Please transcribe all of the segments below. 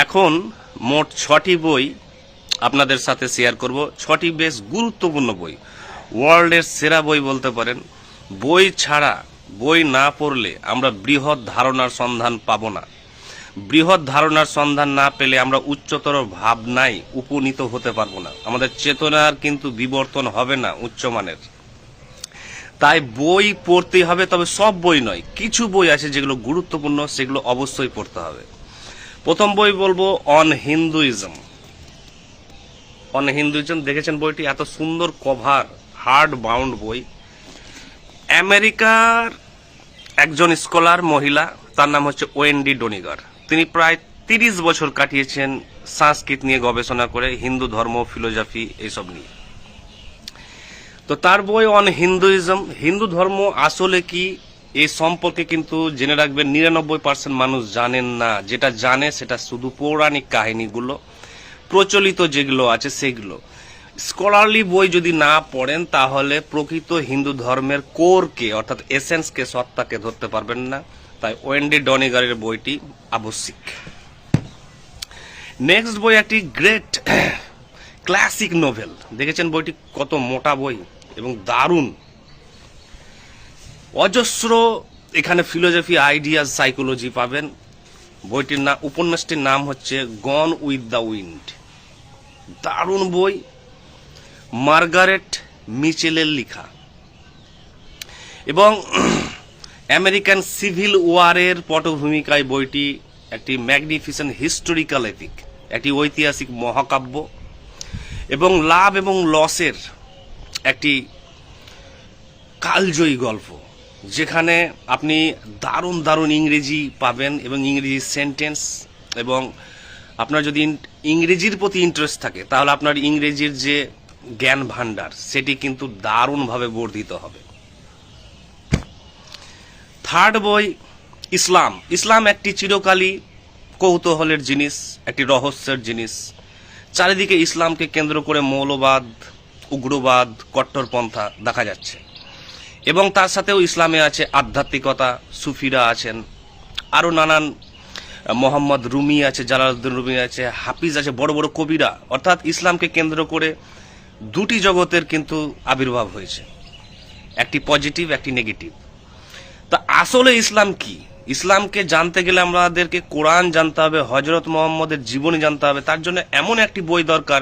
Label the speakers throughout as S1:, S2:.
S1: এখন মোট 6টি বই আপনাদের সাথে শেয়ার করব। 6টি বেশ গুরুত্বপূর্ণ বই, ওয়ার্ল্ডের সেরা বই বলতে পারেন। বই ছাড়া, বই না পড়লে আমরা বৃহৎ ধারণার সন্ধান পাব না। বৃহৎ ধারণার সন্ধান না পেলে আমরা উচ্চতর ভাবনায় উপনীত হতে পারবো না। আমাদের চেতনার কিন্তু বিবর্তন হবে না উচ্চমানের। তাই বই পড়তেই হবে, তবে সব বই নয়, কিছু বই আছে যেগুলো গুরুত্বপূর্ণ, সেগুলো অবশ্যই পড়তে হবে। প্রথম বই বলবো অন হিন্দুইজম। অন হিন্দুইজম দেখেছেন বইটি? এত সুন্দর কভার, হার্ড বাউন্ড বই। আমেরিকার একজন স্কলার মহিলা, তার নাম হচ্ছে ওয়েন্ডি ডনিগার। তিনি প্রায় 30 বছর কাটিয়েছেন সংস্কৃত নিয়ে গবেষণা করে, হিন্দু ধর্ম, ফিলোসফি এইসব নিয়ে। তো তার বই অন হিন্দুইজম, হিন্দু ধর্ম আসলে কি এই সম্পর্কে কিন্তু জেনে রাখবেন 99% মানুষ জানেন না। যেটা জানে সেটা শুধু পৌরাণিক কাহিনীগুলো, প্রচলিত যেগুলো আছে সেগুলো। স্কলারলি বই যদি না পড়েন তাহলে প্রকৃত হিন্দু ধর্মের কোরকে, অর্থাৎ এসেন্সকে, সত্তাকে ধরতে পারবেন না। তাই ওয়েন্ডি ডনিগারের বইটি আবশ্যিক। নেক্সট বই একটি গ্রেট ক্লাসিক নোভেল। দেখেছেন বইটি? কত মোটা বই এবং দারুণ, অজস্র এখানে ফিলোসফি, আইডিয়াস, সাইকোলজি পাবেন। বইটির উপন্যাসটির নাম হচ্ছে গন উইথ দ্য উইন্ড। দারুণ বই, মার্গারেট মিচেলের লেখা। এবং আমেরিকান সিভিল ওয়ারের পটভূমিকায় বইটি একটি ম্যাগনিফিসেন্ট হিস্টোরিক্যাল এপিক, একটি ঐতিহাসিক মহাকাব্য এবং লাভ এবং লসের একটি কালজয়ী গল্প, যেখানে আপনি দারুণ দারুণ ইংরেজি পাবেন এবং ইংরেজি সেন্টেন্স। এবং আপনার যদি ইংরেজির প্রতি ইন্টারেস্ট থাকে তাহলে আপনার ইংরেজির যে জ্ঞান ভান্ডার সেটি কিন্তু দারুণভাবে বর্ধিত হবে। থার্ড বই ইসলাম। ইসলাম একটি চিরকালই কৌতূহলের জিনিস, একটি রহস্যের জিনিস। চারিদিকে ইসলামকে কেন্দ্র করে মৌলবাদ, উগ্রবাদ, কট্টরপন্থা দেখা যাচ্ছে। এবং তার সাথেও ইসলামে আছে আধ্যাত্মিকতা, সুফিরা আছেন, আরও নানান, মোহাম্মদ রুমি আছে, জালালউদ্দিন রুমি আছে, হাফিজ আছে, বড় বড় কবিরা। অর্থাৎ ইসলামকে কেন্দ্র করে দুটি জগতের কিন্তু আবির্ভাব হয়েছে, একটি পজিটিভ, একটি নেগেটিভ। তা আসলে ইসলাম কি? ইসলামকে জানতে গেলে আমাদেরকে কোরআন জানতে হবে, হযরত মুহাম্মদের জীবনী জানতে হবে। তার জন্য এমন একটি বই দরকার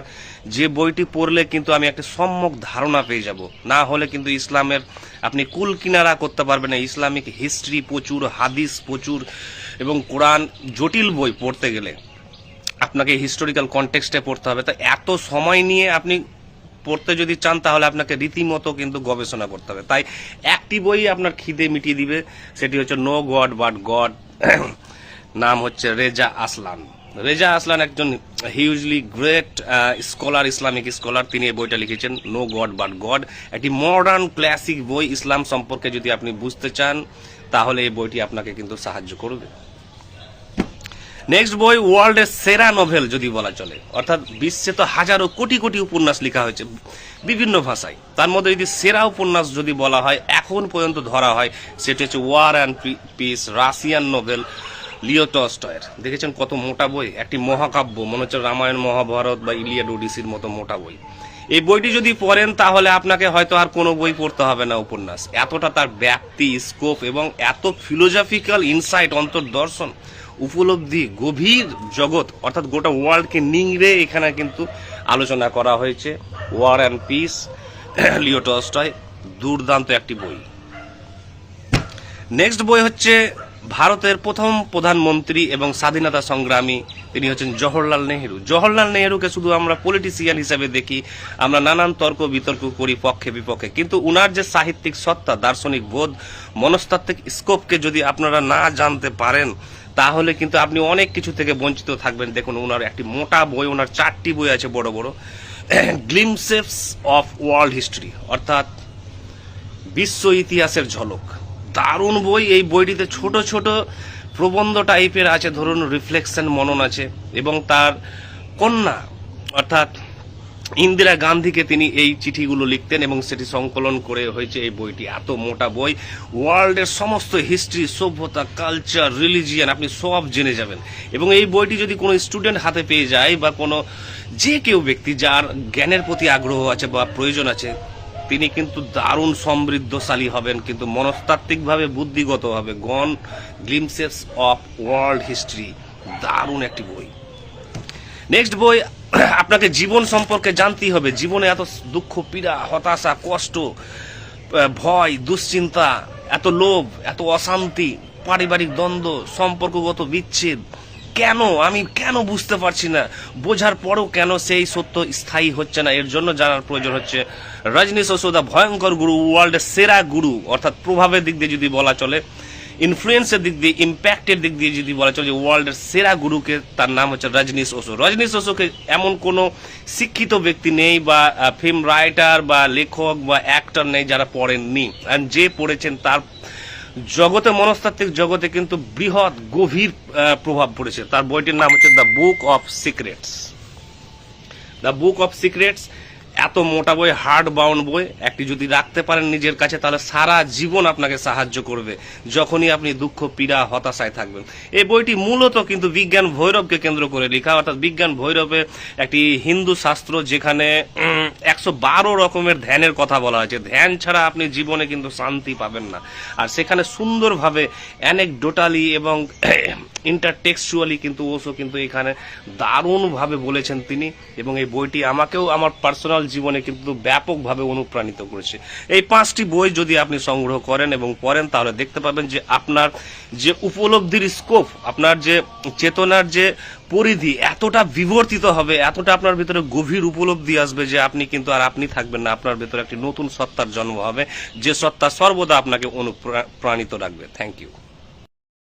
S1: যে বইটি পড়লে কিন্তু আমি একটা সম্যক ধারণা পেয়ে যাব। না হলে কিন্তু ইসলামের আপনি কুল কিনারা করতে পারবেন না। ইসলামিক হিস্ট্রি প্রচুর, হাদিস প্রচুর, এবং কোরআন জটিল বই পড়তে গেলে আপনাকে হিস্টোরিক্যাল কনটেক্সটে পড়তে হবে। তা এত সময় নিয়ে আপনি পড়তে যদি চান তাহলে আপনাকে রীতিমতো কিন্তু গবেষণা করতে হবে। তাই একটি বই আপনার খিদে মিটিয়ে দিবে, সেটি হচ্ছে নো গড বাট গড। নাম হচ্ছে রেজা আসলান। রেজা আসলান একজন hugely great scholar, Islamic scholar. তিনি এই বইটা লিখেছেন, নো গড বাট গড। একটি মডার্ন ক্লাসিক বই। ইসলাম সম্পর্কে যদি আপনি বুঝতে চান তাহলে এই বইটি আপনাকে কিন্তু সাহায্য করবে। নেক্সট বই ওয়ার্ল্ডের সেরা নোভেল যদি বলা চলে, অর্থাৎ বিশ্বে তো হাজারো কোটি কোটি উপন্যাস লেখা হয়েছে বিভিন্ন ভাষায়। তার মধ্যে যদি সেরা উপন্যাস যদি বলা হয়, এখন পর্যন্ত ধরা হয়, সেটি হচ্ছে war and peace, Russian novel, Leo টলস্টয়ের। দেখেছেন কত মোটা বই, একটি মহাকাব্য, মনে হচ্ছে রামায়ণ, মহাভারত বা ইলিয়াড ওডিসির মতো মোটা বই। এই বইটি যদি পড়েন তাহলে আপনাকে হয়তো আর কোনো বই পড়তে হবে না উপন্যাস। এতটা তার ব্যাপ্তি, স্কোপ এবং এত ফিলোসফিক্যাল ইনসাইট, অন্তর্দর্শন, উপলব্ধি, গভীর জগৎ, অর্থাৎ গোটা ওয়ার্ল্ডকে নিংড়ে এখানে কিন্তু আলোচনা করা হয়েছে। War and peace, Leo Tolstoy, দুর্দান্ত একটি বই। নেক্সট বই হচ্ছে ভারতের প্রথম প্রধানমন্ত্রী এবং স্বাধীনতা সংগ্রামী, তিনি হচ্ছেন জওহরলাল নেহেরু। জওহরলাল নেহেরুকে শুধু আমরা পলিটিশিয়ান হিসেবে দেখি, আমরা নানান তর্ক বিতর্ক করি পক্ষে বিপক্ষে, কিন্তু উনার যে সাহিত্যিক সত্তা, দার্শনিক বোধ, মনস্তাত্ত্বিক স্কোপকে যদি আপনারা না জানতে পারেন তাহলে কিন্তু আপনি অনেক কিছু থেকে বঞ্চিত থাকবেন। দেখুন ওনার একটি মোটা বই, ওনার 4টি বই আছে বড় বড়, গ্লিমসেস অফ ওয়ার্ল্ড হিস্ট্রি, অর্থাৎ বিশ্ব ইতিহাসের ঝলক। দারুণ বই। এই বইটিতে ছোট ছোট প্রবন্ধ টাইপের আছে, ধরুন রিফ্লেকশন, মনন আছে। এবং তার কন্যা, অর্থাৎ ইন্দিরা গান্ধীকে তিনি এই চিঠিগুলো লিখতেন এবং সেটি সংকলন করে হয়েছে এই বইটি। এত মোটা বই, ওয়ার্ল্ডের সমস্ত হিস্ট্রি, সভ্যতা, কালচার, রিলিজিয়ান আপনি সব জেনে যাবেন। এবং এই বইটি যদি কোনো স্টুডেন্ট হাতে পেয়ে যায় বা কোনো যে কেউ ব্যক্তি যার জ্ঞানের প্রতি আগ্রহ আছে বা প্রয়োজন আছে, তিনি কিন্তু দারুণ সমৃদ্ধশালী হবেন, কিন্তু মনস্তাত্ত্বিকভাবে, বুদ্ধিগতভাবে। গন গ্লিমসেস অফ ওয়ার্ল্ড হিস্ট্রি, দারুণ একটি বই। নেক্সট বই, আপনাকে জীবন সম্পর্কে জানতেই হবে। জীবনে এত দুঃখ, পীড়া, হতাশা, কষ্ট, ভয়, দুশ্চিন্তা, এত লোভ, এত অশান্তি, পারিবারিক দ্বন্দ্ব, সম্পর্কগত বিচ্ছেদ, কেন আমি কেন বুঝতে পারছি না, বোঝার পরও কেন সেই সত্য স্থায়ী হচ্ছে না, এর জন্য জানার প্রয়োজন হচ্ছে রজনীশ ওশো দা ভয়ঙ্কর গুরু, ওয়ার্ল্ডের সেরা গুরু, অর্থাৎ প্রভাবের দিক দিয়ে যদি বলা চলে, ইনফ্লুয়েন্সের দিক দিয়ে, ইম্প্যাক্টের দিক দিয়ে যদি বলা চলে, ওয়ার্ল্ডের সেরা গুরুকে, তার নাম হচ্ছে রজনীশ ওশো। রজনীশ ওশোকে এমন কোনো শিক্ষিত ব্যক্তি নেই বা ফিল্ম রাইটার বা লেখক বা অ্যাক্টর নেই যারা পড়েননি, অ্যান্ড যে পড়েছেন তার জগতে, মনস্তাত্ত্বিক জগতে কিন্তু বৃহৎ গভীর প্রভাব পড়েছে। তার বইটির নাম হচ্ছে the book of secrets. The book of secrets, এত মোটা বই, হার্ড বাউন্ড বই, একটি যদি রাখতে পারেন নিজের কাছে তাহলে সারা জীবন আপনাকে সাহায্য করবে যখনই আপনি দুঃখ, পীড়া, হতাশায় থাকবেন। এই বইটি মূলত কিন্তু বিজ্ঞান ভৈরবকে কেন্দ্র করে লেখা, অর্থাৎ বিজ্ঞান ভৈরবে একটি হিন্দু শাস্ত্র যেখানে 112 রকমের ধ্যানের কথা বলা হয়েছে। ধ্যান ছাড়া আপনি জীবনে কিন্তু শান্তি পাবেন না। আর সেখানে সুন্দরভাবে অ্যানেকডোটালি এবং ইন্টারটেক্সচুয়ালি কিন্তু ওশো কিন্তু এখানে দারুণভাবে বলেছেন তিনি, এবং এই বইটি আমাকেও আমার পার্সোনাল জীবনে কিন্তু ব্যাপকভাবে অনুপ্রাণিত করেছে। এই 5টি বই যদি আপনি সংগ্রহ করেন এবং পড়েন তাহলে দেখতে পাবেন যে আপনার যে উপলব্ধির স্কোপ, আপনার যে চেতনার যে পরিধি এতটা বিবর্তিত হবে, এতটা আপনার ভিতরে গভীর উপলব্ধি আসবে যে আপনি কিন্তু আর আপনি থাকবেন না, আপনার ভিতরে একটি নতুন সত্তার জন্ম হবে, যে সত্তা সর্বদা আপনাকে অনুপ্রাণিত রাখবে। Thank you.